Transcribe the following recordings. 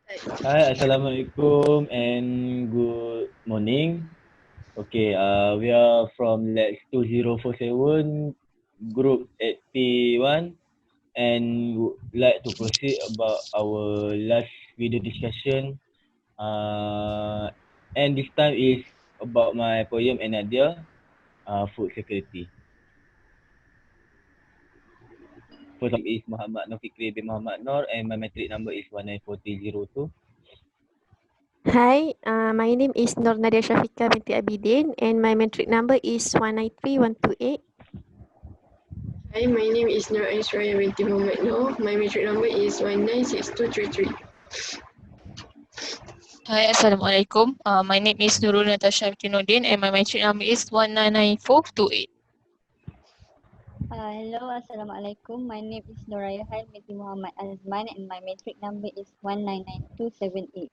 Hi, Assalamualaikum and good morning. Okay, we are from LAX2047, group 81, and would like to proceed about our last video discussion. And this time is about my poem and idea, food security. First name is Muhammad Nur Fikri bin Muhammad Nur, and my metric number is 194302. Hi, my name is Nur Nadia Shafika binti Abidin and my metric number is 193128. Hi, my name is Nur Aishwarya binti Muhammad Noor. My metric number is 196233. Hi, Assalamualaikum. My name is Nurul Natasha Kinuddin and my metric number is 199428. Hello, Assalamualaikum. My name is Noraya Hai binti Muhammad Azman and my metric number is 199278.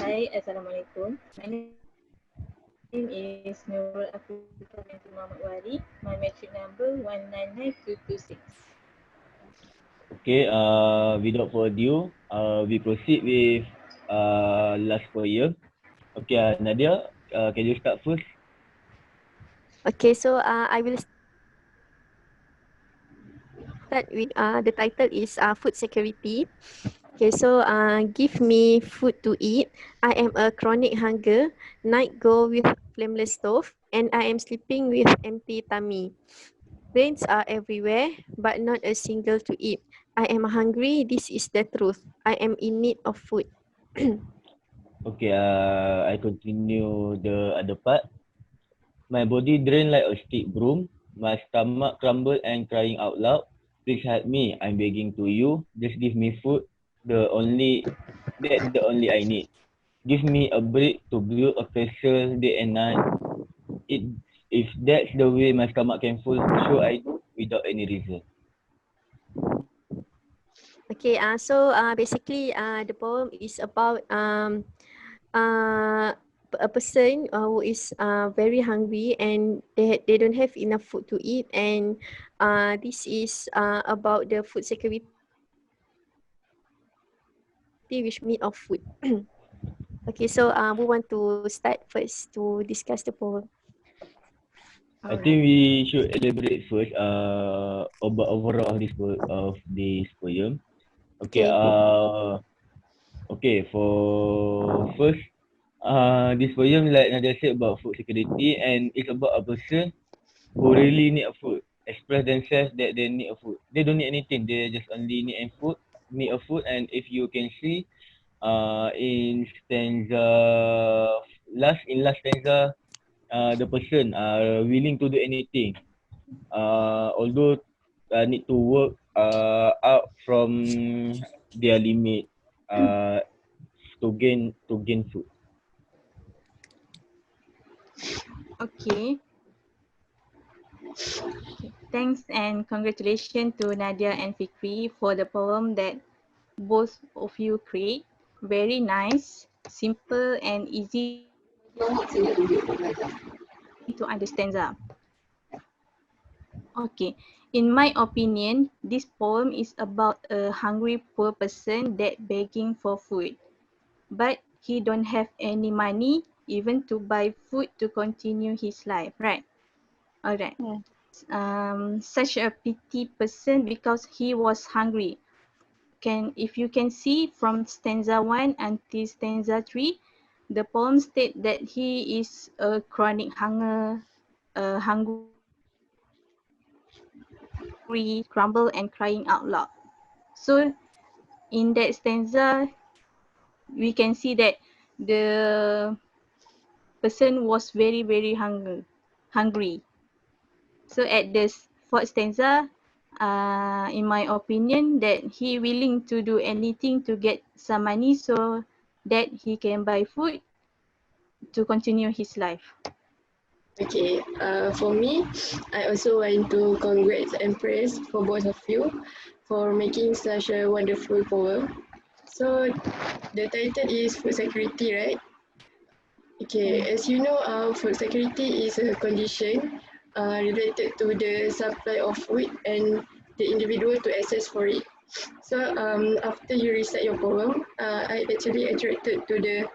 Hi, Assalamualaikum. My name is Nurul Afrika binti Muhammad Wali. My metric number 199226. Okay, without further ado, we proceed with last poem. Okay, Nadia, can you start first? Okay, so I will start with the title is food security. Okay, so give me food to eat. I am a chronic hunger. Night go with flameless stove and I am sleeping with empty tummy. Grains are everywhere, but not a single to eat. I am hungry, this is the truth. I am in need of food. Okay, I continue the other part. My body drained like a stick broom. My stomach crumbled and crying out loud. Please help me, I'm begging to you. Just give me food. That's the only I need. Give me a break to build a castle day and night. It, if that's the way my stomach can full, sure I do without any reason. Okay, so basically the poem is about a person who is very hungry and they don't have enough food to eat, and this is about the food security which need of food. Okay, so who want to start first to discuss the poem? I think we should elaborate first about overall of this poem. Okay, okay, for first, this poem like Nadia said about food security, and it's about a person who really need a food, express themselves that they need a food. They don't need anything, they just only need a food. And if you can see, in last stanza, the person are willing to do anything, although need to work out from their limit, uh, to gain food. Okay. Thanks and congratulations to Nadia and Fikri for the poem that both of you create. Very nice, simple and easy to understand. Okay, in my opinion, this poem is about a hungry poor person that begging for food, but he don't have any money even to buy food to continue his life, right? Alright. Such a pity person because he was hungry. If you can see from stanza 1 until stanza 3, the poem state that he is a chronic hungry, crumble and crying out loud. So in that stanza, we can see that the person was very hungry. So at the fourth stanza, in my opinion, that he willing to do anything to get some money so that he can buy food to continue his life. Okay, for me, I also want to congratulate and praise for both of you for making such a wonderful poem. So the title is food security, right? Okay, as you know, food security is a condition related to the supply of food and the individual to access for it. So after you recite your poem, I actually attracted to the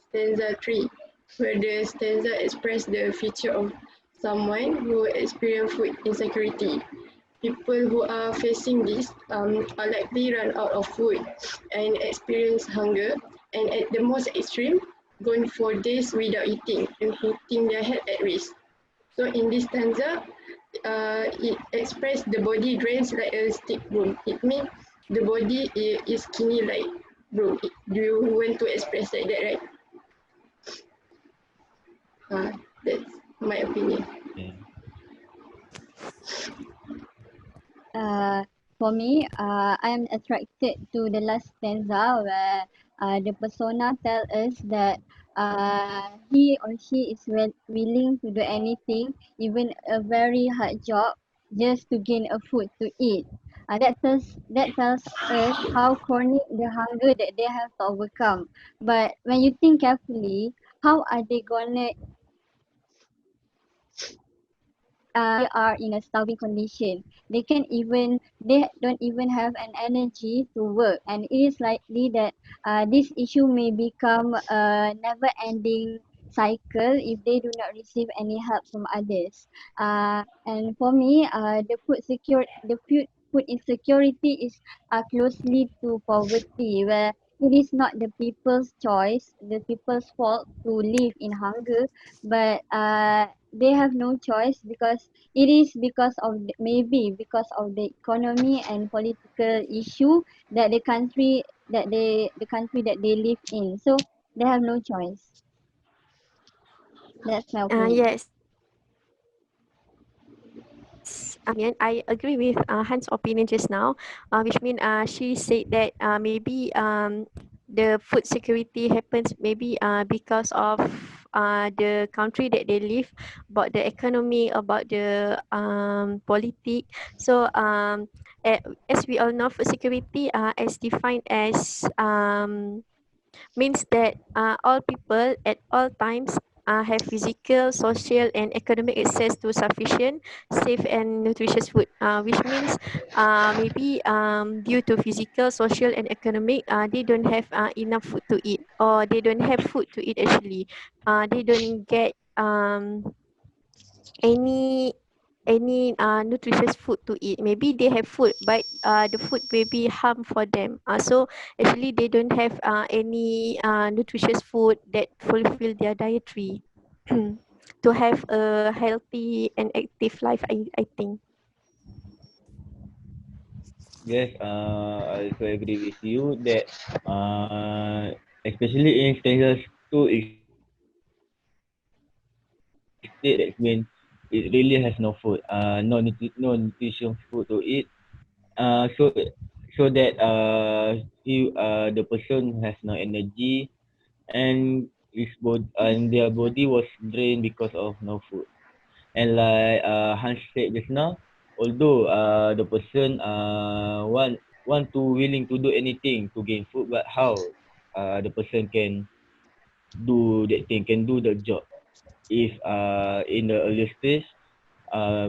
stanza 3, where the stanza express the feature of someone who experience food insecurity. People who are facing this are likely run out of food and experience hunger, and at the most extreme, going for days without eating and putting their health at risk. So in this stanza, it express the body drains like a stick broom. It means the body is skinny like broom. Do you want to express like that, right? That's my opinion. Yeah. For me, I am attracted to the last stanza where the persona tell us that he or she is willing to do anything, even a very hard job, just to gain a food to eat. That tells us how chronic the hunger that they have to overcome. But when you think carefully, how are they gonna are in a starving condition. They don't even have an energy to work, and it is likely that this issue may become a never-ending cycle if they do not receive any help from others. And for me, the food insecurity is closely to poverty, where it is not the people's choice, the people's fault to live in hunger, but they have no choice because it is because of maybe because of the economy and political issue that the country that they live in. So they have no choice. That's my opinion. I agree with Hans' opinion just now, which means she said that maybe the food security happens maybe because of the country that they live, about the economy, about the politic. So as we all know, food security as defined as means that all people at all times have physical, social, and economic access to sufficient, safe, and nutritious food, which means maybe due to physical, social, and economic, they don't have enough food to eat, or they don't have food to eat actually. They don't get any nutritious food to eat. Maybe they have food, but the food may be harm for them. So actually they don't have any nutritious food that fulfill their dietary to have a healthy and active life, I think. Yes, I also agree with you that especially in stanzas 2, it state that when it really has no food, no nutrition food to eat. So that the person has no energy, and their body was drained because of no food. And like Hans said just now, although the person want to willing to do anything to gain food, but how the person can do that thing, can do the job if in the earlier stage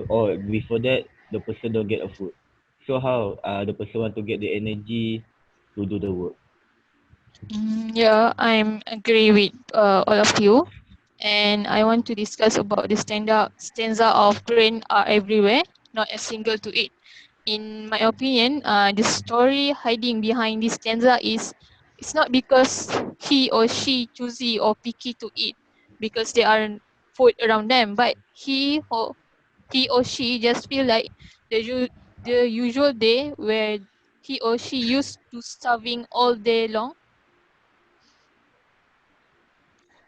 or before that the person don't get a food. So how the person want to get the energy to do the work? Yeah, I'm agree with all of you, and I want to discuss about the stanza of grain are everywhere, not a single to eat. In my opinion, the story hiding behind this stanza is it's not because he or she choosy or picky to eat because there are food around them, but he or she just feel like the usual day where he or she used to starving all day long,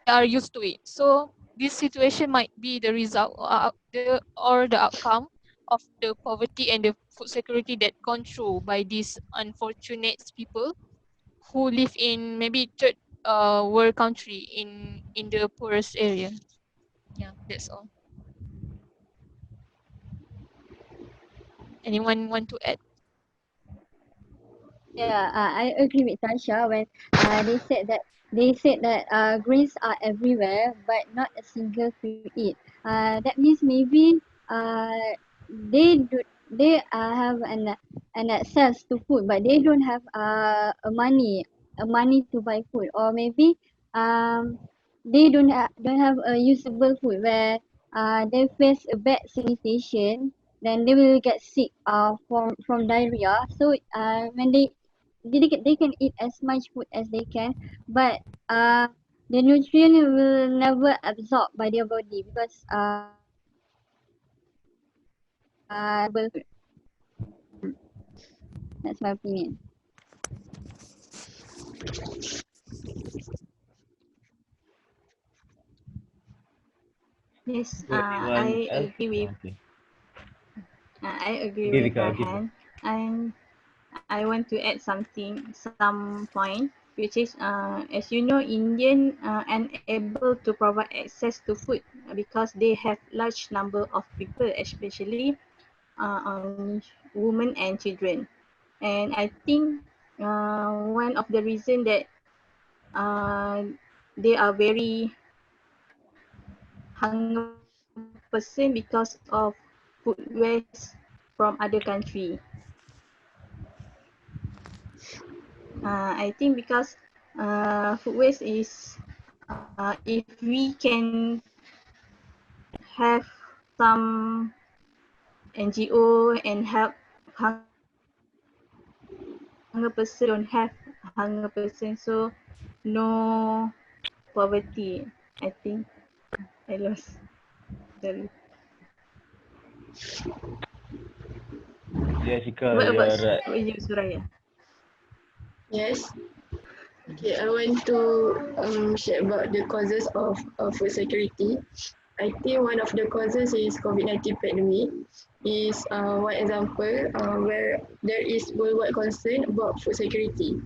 they are used to it. So this situation might be the result or the outcome of the poverty and the food security that gone through by these unfortunate people who live in maybe third world country in the poorest area. Yeah, that's all. Anyone want to add? Yeah, I agree with Tasha when they said that grains are everywhere, but not a single to eat. That means maybe they do. have an access to food, but they don't have a money to buy food, or maybe they don't have a usable food where they face a bad sanitation, then they will get sick from diarrhea. So when they can eat as much food as they can, but the nutrient will never absorb by their body because that's my opinion. Yes, So anyone else? Okay. I agree Okay, with Rika, okay. Farhan, and I want to add some point, which is, as you know, Indian unable to provide access to food because they have large number of people, especially on women and children. And I think one of the reason that uh, they are very hunger person because of food waste from other country. I think because food waste is if we can have some NGO and help hunger person, don't have hunger person, so no poverty. I think I lost the. Yes, Rika, What about you're right. you, Suraya? Yes. Okay, I want to share about the causes of food security. I think one of the causes is COVID-19 pandemic. Is one example where there is worldwide concern about food security.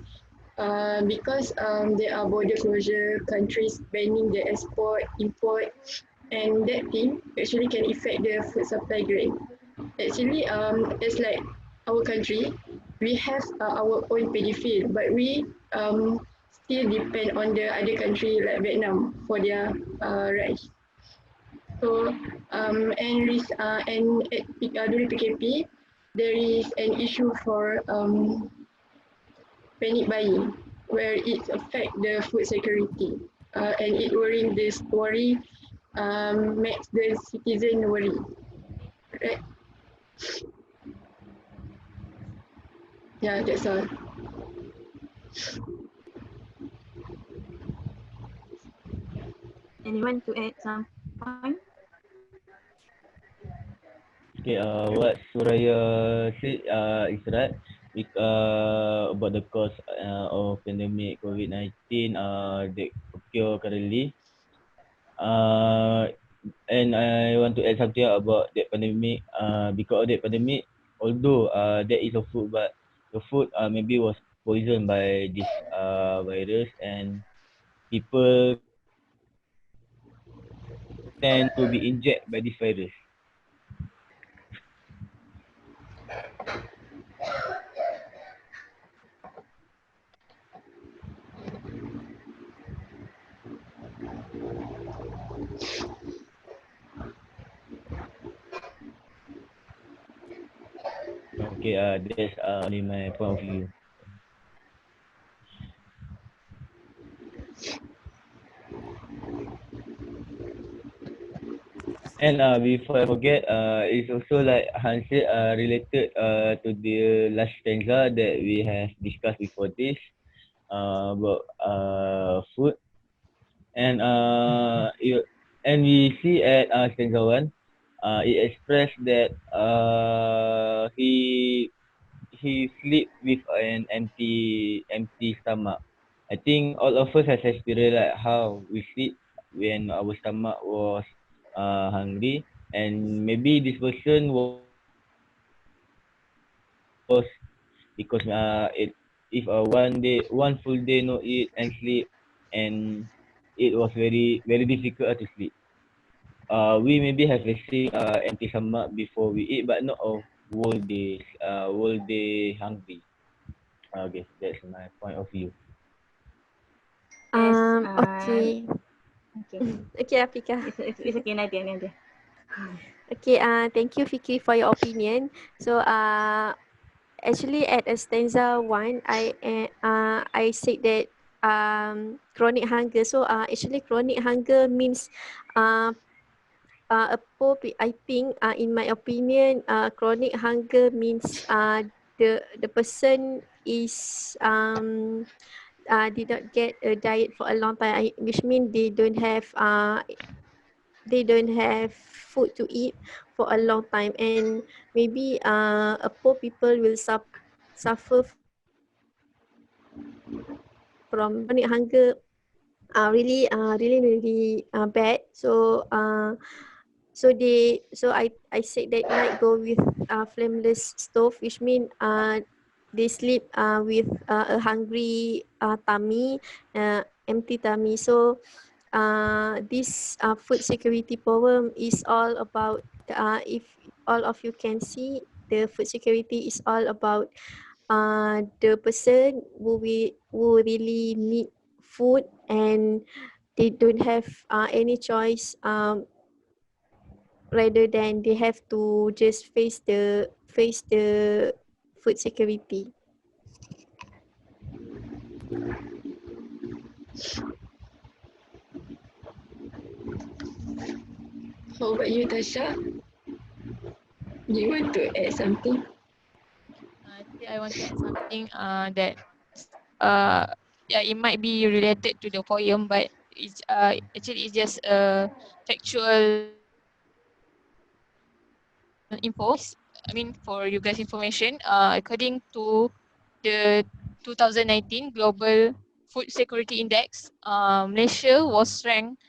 Because there are border closure, countries banning the export, import, and that thing actually can affect the food supply grain. Actually, it's like our country, we have our own paddy field, but we still depend on the other country like Vietnam for their rice. So, during PKP, there is an issue for panic buying, where it affect the food security, and it worry makes the citizen worry, right? Yeah, that's all. Anyone to add some point? Okay, what Suraya said is right. About the cause of pandemic COVID-19 that occur currently. Uh, and I want to add something about that pandemic. Because of that pandemic, although there is a food, but the food maybe was poisoned by this virus, and people tend to be injected by this virus. Okay, that's only my point of view. And before I forget, it's also like Han said, related to the last stanza that we have discussed before this about food. And and we see at stanza one, it expressed that he sleep with an empty stomach. I think all of us has experienced like how we sleep when our stomach was hungry, and maybe this person was because it if one full day no eat and sleep, and it was very difficult to sleep. We maybe have facing empty stomach before we eat, but not a whole day hungry. Okay, that's my point of view. Yes. Okay. Okay. Okay, Afika. It's okay, Nadia. Okay, thank you, Fikri, for your opinion. So, actually, at a stanza one, I said that chronic hunger. So, actually, chronic hunger means uh, a poor. I think, in my opinion, chronic hunger means the person is did not get a diet for a long time, which means they don't have food to eat for a long time, and maybe a poor people will suffer from chronic hunger, really bad. So I said that night go with flameless stove, which mean they sleep with a hungry tummy, empty tummy. So this food security poem is all about, if all of you can see, the food security is all about the person who really need food, and they don't have any choice, rather than they have to just face the food security. How about you, Tasha? Do you want to add something? Actually, I want to add something that uh yeah, it might be related to the poem, but it's actually it's just factual info. I mean, for you guys' information, according to the 2019 Global Food Security Index, Malaysia was ranked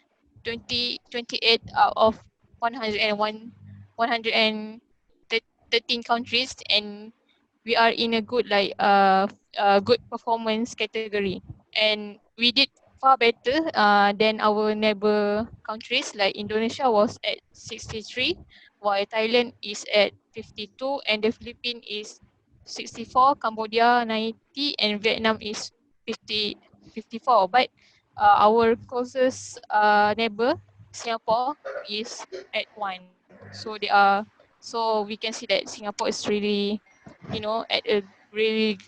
28 out of 101 113 countries, and we are in a good good performance category, and we did far better than our neighbor countries. Like Indonesia was at 63, while Thailand is at 52, and the Philippines is 64, Cambodia 90, and Vietnam is 54. But our closest neighbor, Singapore, is at 1. So we can see that Singapore is really, at a really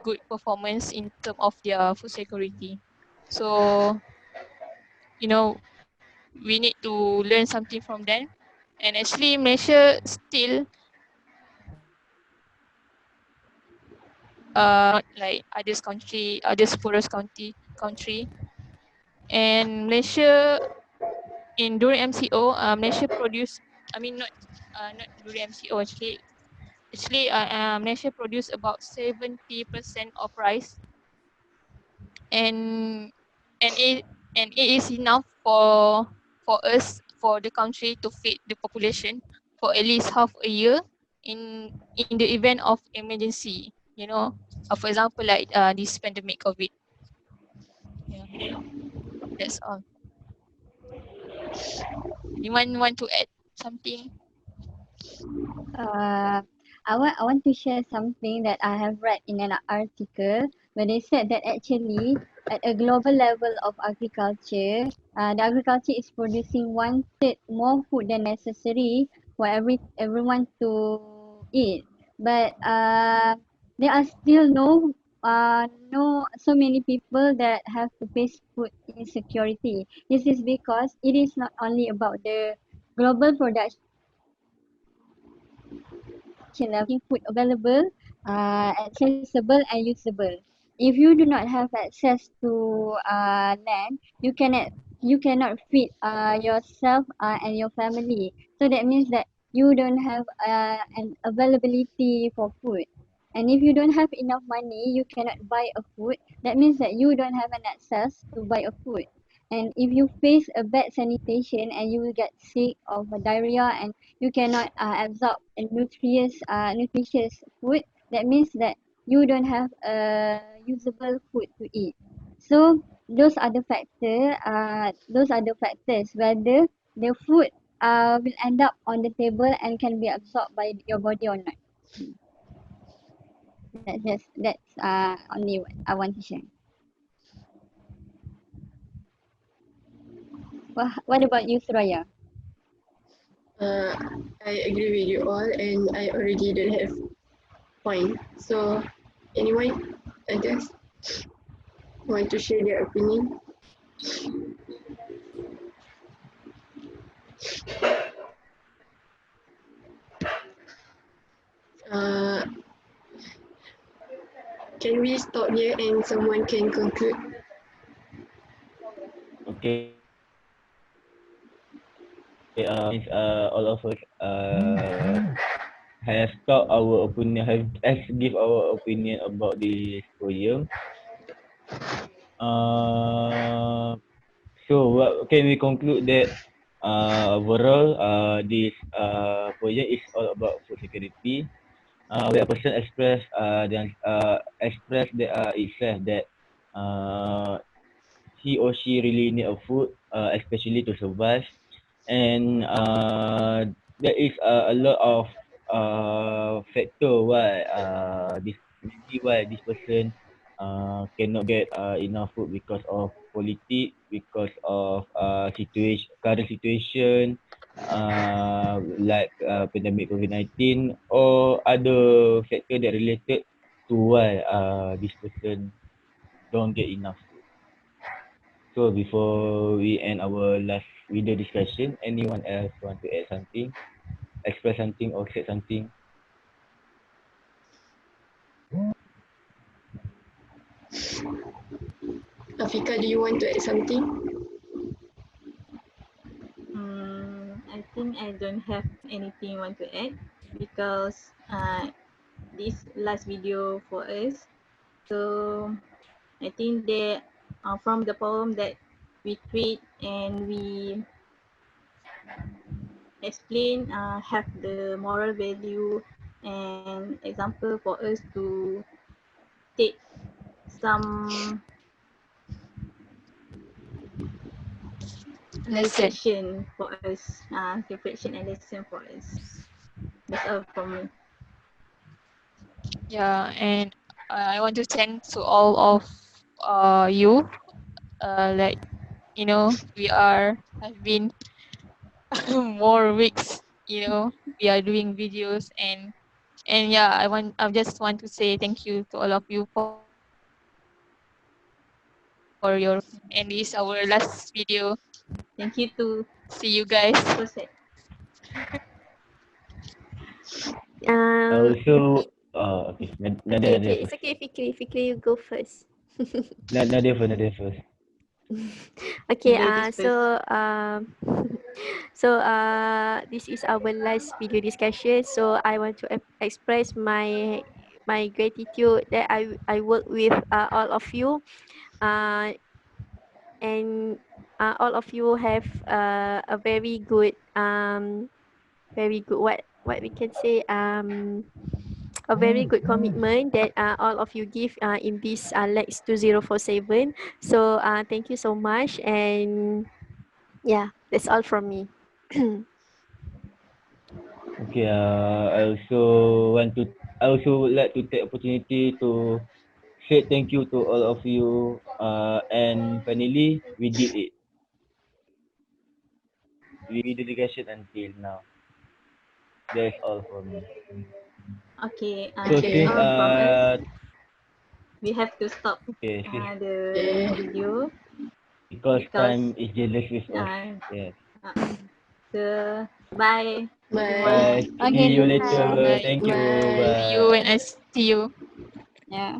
good performance in terms of their food security. So, we need to learn something from them. And actually, Malaysia still not like others poorest country. And Malaysia, during MCO, Malaysia produce, I mean not during MCO actually, Malaysia produce about 70% of rice, and and it it is enough for the country to feed the population for at least half a year in the event of emergency. For example, like this pandemic COVID. Yeah, that's all. Anyone want to add something? Uh, I want to share something that I have read in an article where they said that actually at a global level of agriculture, the agriculture is producing 1/3 more food than necessary for everyone to eat. But there are still no so many people that have to face food insecurity. This is because it is not only about the global production level, but making food available, accessible and usable. If you do not have access to land, you cannot feed yourself and your family. So that means that you don't have an availability for food. And if you don't have enough money, you cannot buy a food. That means that you don't have an access to buy a food. And if you face a bad sanitation and you will get sick of diarrhea and you cannot absorb a nutritious food, that means that you don't have a usable food to eat. So those are the factors whether the food will end up on the table and can be absorbed by your body or not. That's only what I want to share. What about you, Suraya? I agree with you all, and I already don't have point. So, anyone, I guess, want to share their opinion? Uh, can we stop here and someone can conclude? Okay. Since all of us have talked our opinion, have give our opinion about this poem. Uh, so what can we conclude that overall this poem is all about food security. Where a person express that itself that uh, he or she really need a food, especially to survive. And there is a lot of factor why this person cannot get enough food because of politics, because of current situation, like pandemic COVID-19, or other factor that related to why this person don't get enough food. So before we end our last video discussion, anyone else want to add something, express something or say something? Afika, do you want to add something? I think I don't have anything want to add because this last video for us. So I think they from the poem that we treat and we explain have the moral value and example for us to take some Lesson. reflection for us, reflection and lesson for us. That's all from me. Yeah, and I want to thank to all of you. Like we have been more weeks. We are doing videos and yeah, I just want to say thank you to all of you for your and this is our last video. Thank you to See you guys. Jose. Also, Me, okay, Nadia okay, first. it's okay, Fikri. Fikri, you go first. Nadia first. Okay, Ladies first. this is our last video discussion. So I want to express my gratitude that I work with all of you. Uh, and all of you have a very good what we can say a very good commitment that all of you give in this LAX2047. So thank you so much, and yeah, that's all from me. Okay, I also would like to take opportunity to say thank you to all of you. And finally, we did it. We dedication until now. That's all for me. Okay, So that's since Okay. all from us. We have to stop okay, since the Yeah. video because because time is jealous with us. uh, Yes. uh, so bye Bye. everyone. Bye. Okay, See you goodbye. later. Bye. Thank you. Bye. See you Bye. and I see you. Yeah.